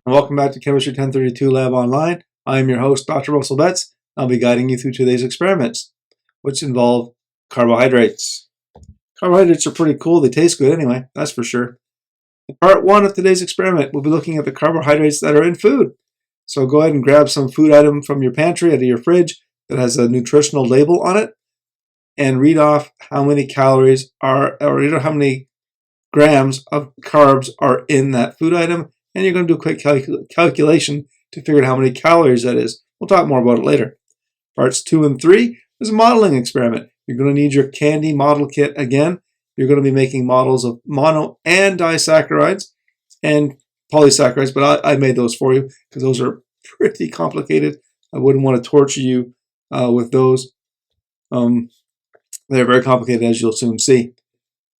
Welcome back to Chemistry 1032 Lab Online. I am your host, Dr. Russell Betts. I'll be guiding you through today's experiments, which involve carbohydrates. Carbohydrates are pretty cool. They taste good anyway, that's for sure. In part one of today's experiment, we'll be looking at the carbohydrates that are in food. So go ahead and grab some food item from your pantry, out of your fridge, that has a nutritional label on it, and read off how many calories are, or how many grams of carbs are in that food item. And you're going to do a quick calculation to figure out how many calories that is. We'll talk more about it later. Parts 2 and 3 is a modeling experiment. You're going to need your candy model kit again. You're going to be making models of mono and disaccharides and polysaccharides, but I made those for you because those are pretty complicated. I wouldn't want to torture you with those. They're very complicated, as you'll soon see.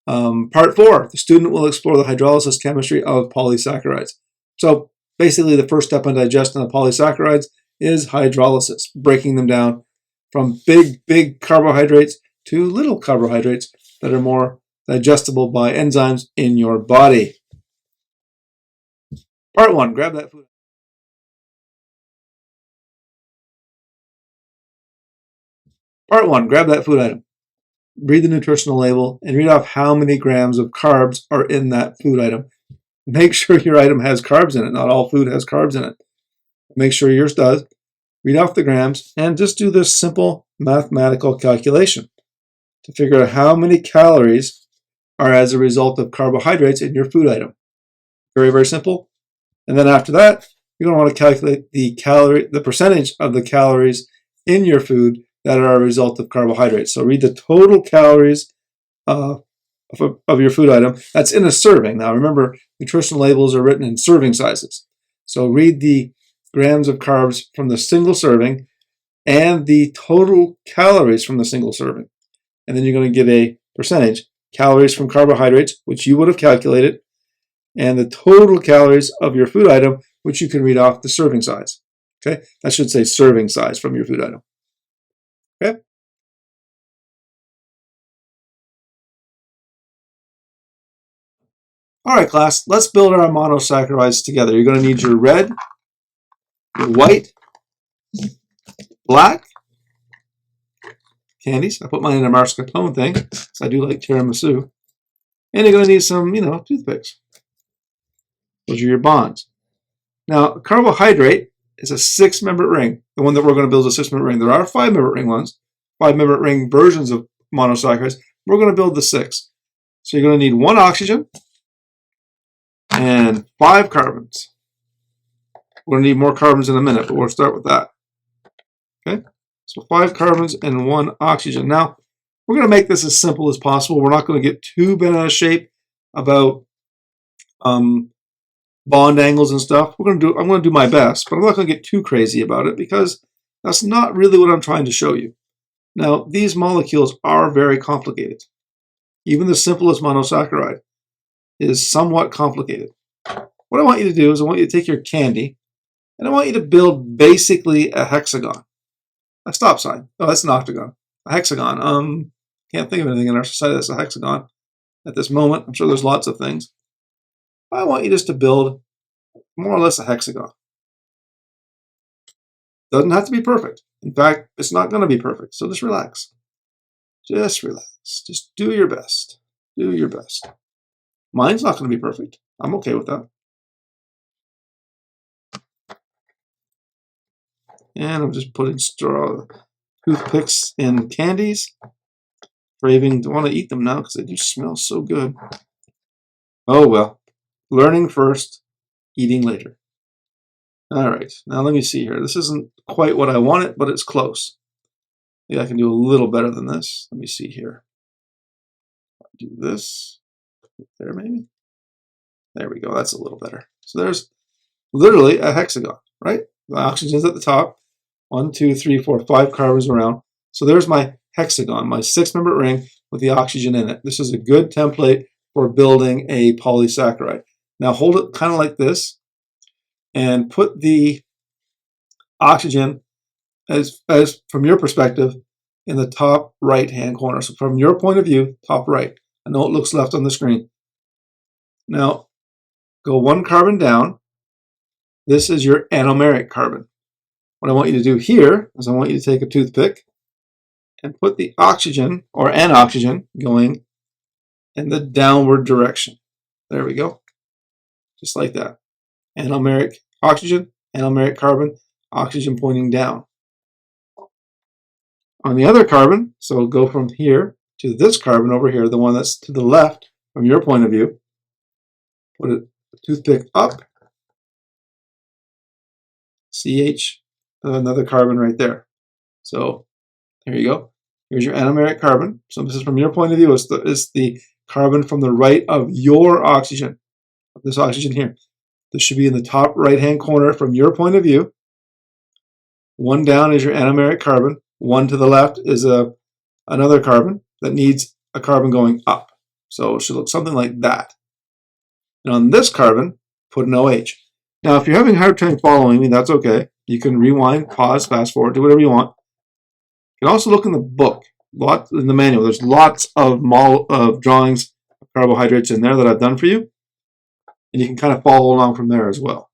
Part 4, the student will explore the hydrolysis chemistry of polysaccharides. So basically the first step in digestion of polysaccharides is hydrolysis, breaking them down from big carbohydrates to little carbohydrates that are more digestible by enzymes in your body. Part 1, grab that food. Part 1, grab that food item. Read the nutritional label and read off how many grams of carbs are in that food item. Make sure your item has carbs in it. Not all food has carbs in it. Make sure yours does. Read off the grams and just do this simple mathematical calculation to figure out how many calories are as a result of carbohydrates in your food item. Very, very simple. And then after that, you're going to want to calculate the percentage of the calories in your food that are a result of carbohydrates. So read the total calories of your food item. That's in a serving. Now remember, nutritional labels are written in serving sizes. So read the grams of carbs from the single serving and the total calories from the single serving. And then you're going to get a percentage, calories from carbohydrates, which you would have calculated, and the total calories of your food item, which you can read off the serving size. Okay, that should say serving size from your food item. Okay. All right, class, let's build our monosaccharides together. You're going to need your red, your white, black candies. I put mine in a mascarpone thing, because I do like tiramisu. And you're going to need some, toothpicks. Those are your bonds. Now, a carbohydrate is a 6-membered ring. The one that we're going to build is a 6-membered ring. There are 5-membered ring ones, 5-membered ring versions of monosaccharides. We're going to build the 6. So you're going to need 1 oxygen and 5 carbons. We're going to need more carbons in a minute, but we'll start with that. Okay, so 5 carbons and 1 oxygen. Now, we're going to make this as simple as possible. We're not going to get too bent out of shape about bond angles and stuff. I'm going to do my best, but I'm not going to get too crazy about it because that's not really what I'm trying to show you. Now, these molecules are very complicated. Even the simplest monosaccharide is somewhat complicated. What I want you to do is I want you to take your candy and I want you to build basically a hexagon. A stop sign. Oh, that's an octagon. A hexagon. Can't think of anything in our society that's a hexagon at this moment. I'm sure there's lots of things. I want you just to build more or less a hexagon. Doesn't have to be perfect. In fact, it's not going to be perfect. So just relax. Just relax. Just do your best. Do your best. Mine's not going to be perfect. I'm okay with that. And I'm just putting toothpicks in candies. Craving to want to eat them now because they do smell so good. Oh well. Learning first, eating later. All right, now let me see here. This isn't quite what I wanted, but it's close. Maybe I can do a little better than this. Let me see here. Do this. There, maybe. There we go. That's a little better. So there's literally a hexagon, right? The oxygen's at the top. 1, 2, 3, 4, 5 carbons around. So there's my hexagon, my 6-membered ring with the oxygen in it. This is a good template for building a polysaccharide. Now hold it kind of like this and put the oxygen as from your perspective in the top right-hand corner. So from your point of view, top right. I know it looks left on the screen. Now go 1 carbon down This is your anomeric carbon. What I want you to do here is I want you to take a toothpick and put the oxygen, or an oxygen, going in the downward direction. There we go. Just like that. Anomeric oxygen, anomeric carbon, oxygen pointing down. On the other carbon, so we'll go from here to this carbon over here, the one that's to the left from your point of view. Put a toothpick up. CH, another carbon right there. So there you go. Here's your anomeric carbon. So this is from your point of view. It's the carbon from the right of your oxygen, of this oxygen here. This should be in the top right-hand corner from your point of view. One down is your anomeric carbon. One to the left is another carbon that needs a carbon going up. So it should look something like that. And on this carbon, put an OH. Now, if you're having a hard time following me, that's okay. You can rewind, pause, fast forward, do whatever you want. You can also look in the book, in the manual. There's lots of drawings of carbohydrates in there that I've done for you. And you can kind of follow along from there as well.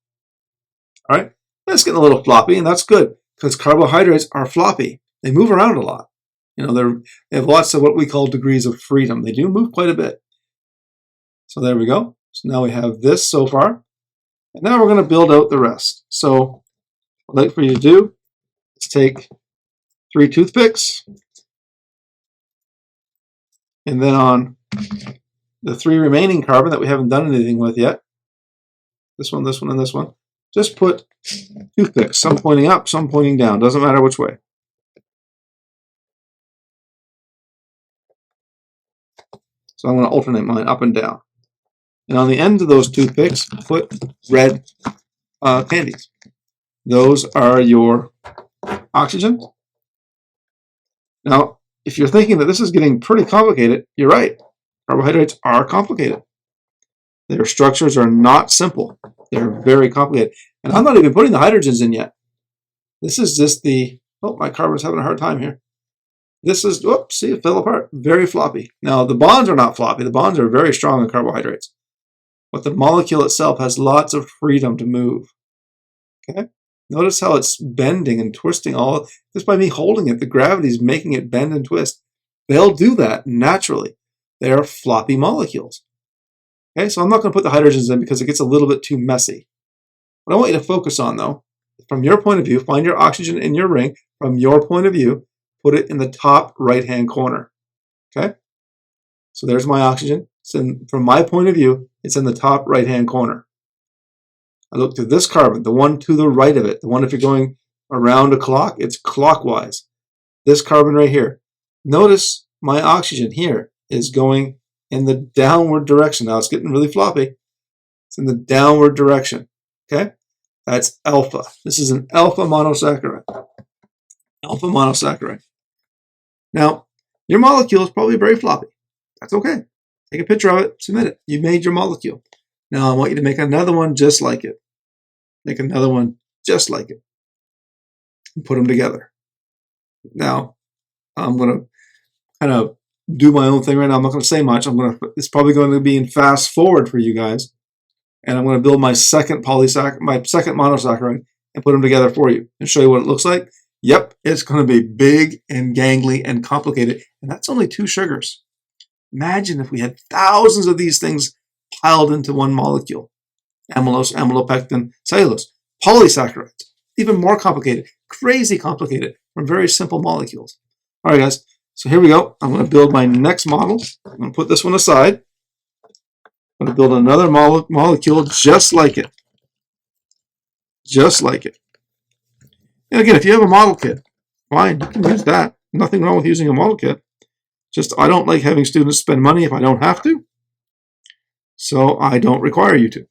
All right, it's getting a little floppy, and that's good because carbohydrates are floppy. They move around a lot. You know, they have lots of what we call degrees of freedom. They do move quite a bit. So there we go. So now we have this so far. And now we're going to build out the rest. So what I'd like for you to do is take 3 toothpicks, and then on the 3 remaining carbon that we haven't done anything with yet, this one, and this one, just put toothpicks, some pointing up, some pointing down. Doesn't matter which way. So I'm going to alternate mine up and down. And on the end of those toothpicks, put red candies. Those are your oxygen. Now, if you're thinking that this is getting pretty complicated, you're right. Carbohydrates are complicated. Their structures are not simple. They're very complicated. And I'm not even putting the hydrogens in yet. This is just the, oh, my carbon's having a hard time here. This is, whoops, see, it fell apart. Very floppy. Now, the bonds are not floppy. The bonds are very strong in carbohydrates. But the molecule itself has lots of freedom to move. Okay? Notice how it's bending and twisting all just by me holding it. The gravity is making it bend and twist. They'll do that naturally. They are floppy molecules. Okay, so I'm not going to put the hydrogens in because it gets a little bit too messy. What I want you to focus on, though, from your point of view, find your oxygen in your ring. From your point of view, put it in the top right-hand corner. Okay? So there's my oxygen. From my point of view, it's in the top right-hand corner. I look to this carbon, the one to the right of it, the one if you're going around a clock, it's clockwise. This carbon right here. Notice my oxygen here is going in the downward direction. Now it's getting really floppy. It's in the downward direction. Okay? That's alpha. This is an alpha monosaccharide. Alpha monosaccharide. Now, your molecule is probably very floppy. That's okay. Take a picture of it, submit it. You made your molecule. Now I want you to make another one just like it. Make another one just like it. And put them together. Now, I'm going to kind of do my own thing right now. I'm not going to say much. It's probably going to be in fast forward for you guys. And I'm going to build my second monosaccharide and put them together for you and show you what it looks like. Yep, it's going to be big and gangly and complicated. And that's only 2 sugars. Imagine if we had thousands of these things piled into one molecule. Amylose, amylopectin, cellulose, polysaccharides. Even more complicated, crazy complicated from very simple molecules. All right, guys, so here we go. I'm going to build my next model. I'm going to put this one aside. I'm going to build another molecule just like it. Just like it. And again, if you have a model kit, fine, you can use that. Nothing wrong with using a model kit. Just I don't like having students spend money if I don't have to. So I don't require you to.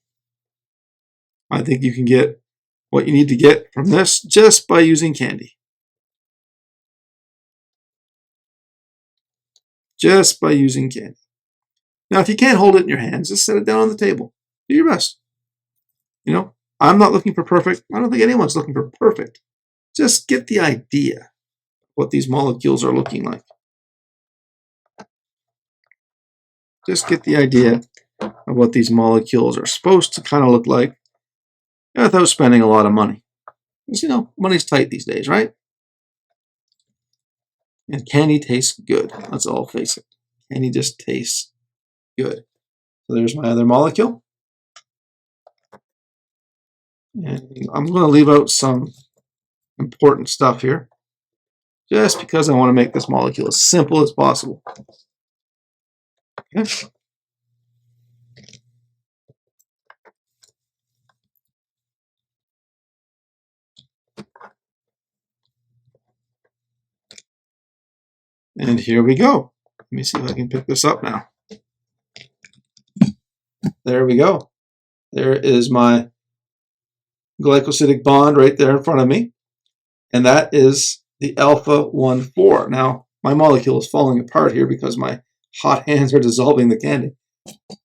I think you can get what you need to get from this just by using candy. Just by using candy. Now, if you can't hold it in your hands, just set it down on the table. Do your best. You know, I'm not looking for perfect. I don't think anyone's looking for perfect. Just get the idea of what these molecules are looking like. Just get the idea of what these molecules are supposed to kind of look like. without spending a lot of money. Because, you know, money's tight these days, right? And candy tastes good. Let's all face it. Candy just tastes good. So there's my other molecule. And I'm going to leave out some important stuff here, just because I want to make this molecule as simple as possible. Okay. And here we go. Let me see if I can pick this up now. There we go. There is my glycosidic bond right there in front of me. And that is the alpha-1,4. Now, my molecule is falling apart here because my hot hands are dissolving the candy.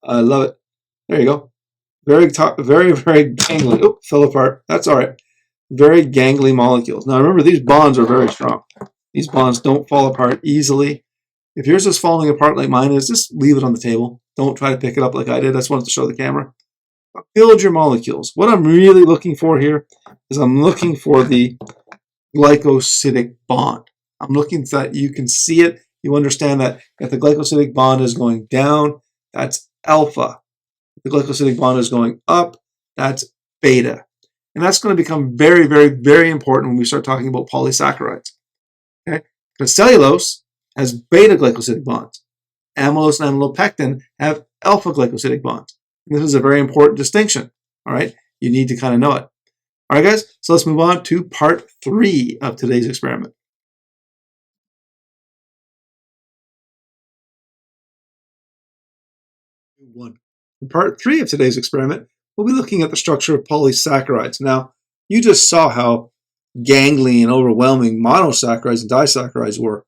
I love it. There you go. Very gangly. Oh, fell apart. That's all right. Very gangly molecules. Now, remember, these bonds are very strong. These bonds don't fall apart easily. If yours is falling apart like mine is, just leave it on the table. Don't try to pick it up like I did. I just wanted to show the camera. Build your molecules. What I'm really looking for here is I'm looking for the glycosidic bond. I'm looking so that you can see it. You understand that if the glycosidic bond is going down, that's alpha. If the glycosidic bond is going up, that's beta. And that's going to become very, very, very important when we start talking about polysaccharides. Okay? Because cellulose has beta glycosidic bonds. Amylose and amylopectin have alpha glycosidic bonds. And this is a very important distinction. All right? You need to kind of know it. All right, guys, so let's move on to part 3 of today's experiment. In part 3 of today's experiment, we'll be looking at the structure of polysaccharides. Now, you just saw how gangly and overwhelming monosaccharides and disaccharides were.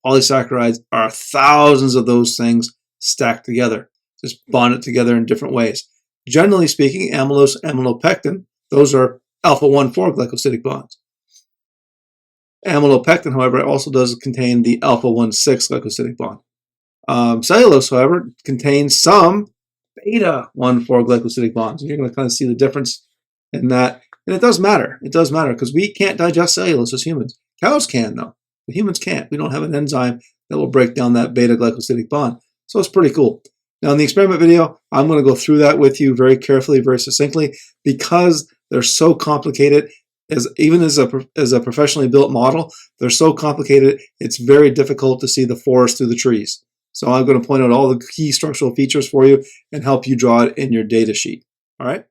Polysaccharides are thousands of those things stacked together, just bonded together in different ways. Generally speaking, amylose, amylopectin, those are alpha-1,4 glycosidic bonds. Amylopectin, however, also does contain the alpha-1,6 glycosidic bond. Cellulose, however, contains some beta-1,4 glycosidic bonds. You're going to kind of see the difference in that. And it does matter. It does matter because we can't digest cellulose as humans. Cows can, though. But humans can't. We don't have an enzyme that will break down that beta-glycosidic bond. So it's pretty cool. Now, in the experiment video, I'm going to go through that with you very carefully, very succinctly, because they're so complicated. Even as a professionally built model, they're so complicated, it's very difficult to see the forest through the trees. So I'm going to point out all the key structural features for you and help you draw it in your data sheet. All right?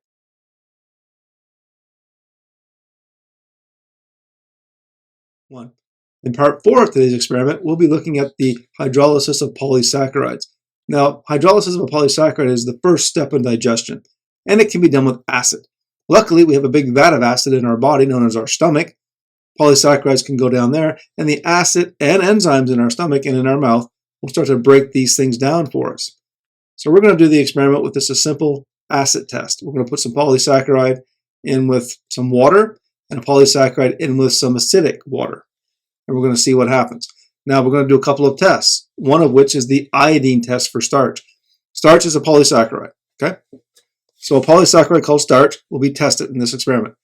In part 4 of today's experiment, we'll be looking at the hydrolysis of polysaccharides. Now, hydrolysis of a polysaccharide is the first step in digestion, and it can be done with acid. Luckily, we have a big vat of acid in our body known as our stomach. Polysaccharides can go down there, and the acid and enzymes in our stomach and in our mouth will start to break these things down for us. So we're going to do the experiment with a simple acid test. We're going to put some polysaccharide in with some water and a polysaccharide in with some acidic water. And we're going to see what happens. Now we're going to do a couple of tests, one of which is the iodine test for starch. Starch is a polysaccharide, okay? So a polysaccharide called starch will be tested in this experiment.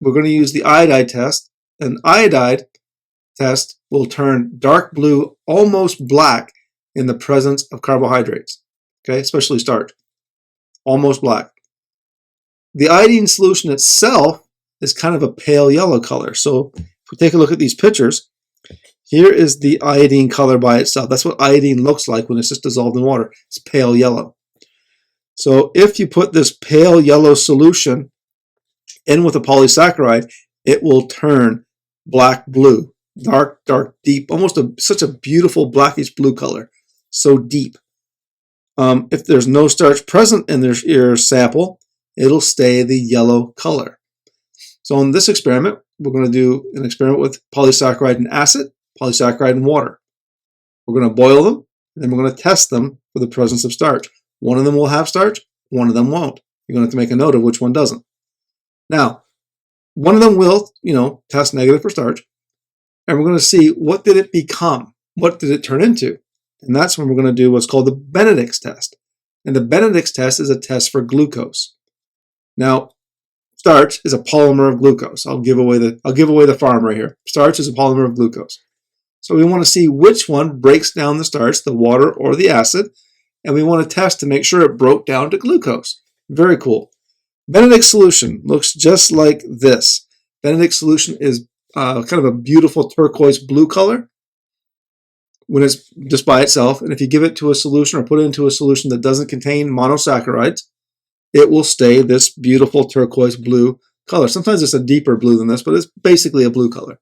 We're going to use the iodide test. An iodide test will turn dark blue, almost black, in the presence of carbohydrates, okay, especially starch. Almost black. The iodine solution itself is kind of a pale yellow color. So if we take a look at these pictures, here is the iodine color by itself. That's what iodine looks like when it's just dissolved in water. It's pale yellow. So if you put this pale yellow solution in with a polysaccharide, it will turn black blue, dark, deep, almost such a beautiful blackish blue color, so deep. If there's no starch present in your sample, it'll stay the yellow color. So in this experiment, we're going to do an experiment with polysaccharide and acid, polysaccharide and water. We're going to boil them, and then we're going to test them for the presence of starch. One of them will have starch, one of them won't. You're going to have to make a note of which one doesn't. Now, one of them will, test negative for starch, and we're going to see what did it become? What did it turn into? And that's when we're going to do what's called the Benedict's test. And the Benedict's test is a test for glucose. Now, Starch is a polymer of glucose. I'll give away the farm right here. Starch is a polymer of glucose. So we want to see which one breaks down the starch, the water or the acid, and we want to test to make sure it broke down to glucose. Very cool. Benedict solution looks just like this. Benedict solution is kind of a beautiful turquoise blue color when it's just by itself. And if you give it to a solution or put it into a solution that doesn't contain monosaccharides, it will stay this beautiful turquoise blue color. Sometimes it's a deeper blue than this, but it's basically a blue color.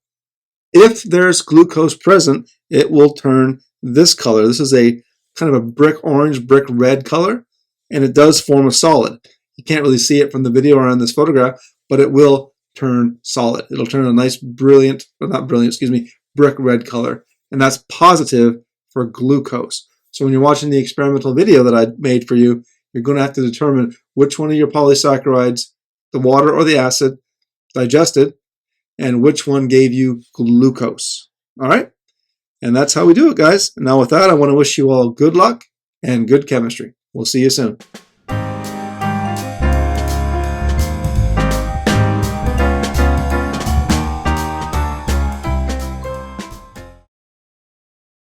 If there's glucose present, it will turn this color. This is a kind of a brick orange, brick red color, and it does form a solid. You can't really see it from the video or on this photograph, but it will turn solid. It'll turn a nice brick red color, and that's positive for glucose. So when you're watching the experimental video that I made for you, you're going to have to determine which one of your polysaccharides, the water or the acid, digested, and which one gave you glucose. All right? And that's how we do it, guys. Now with that, I want to wish you all good luck and good chemistry. We'll see you soon.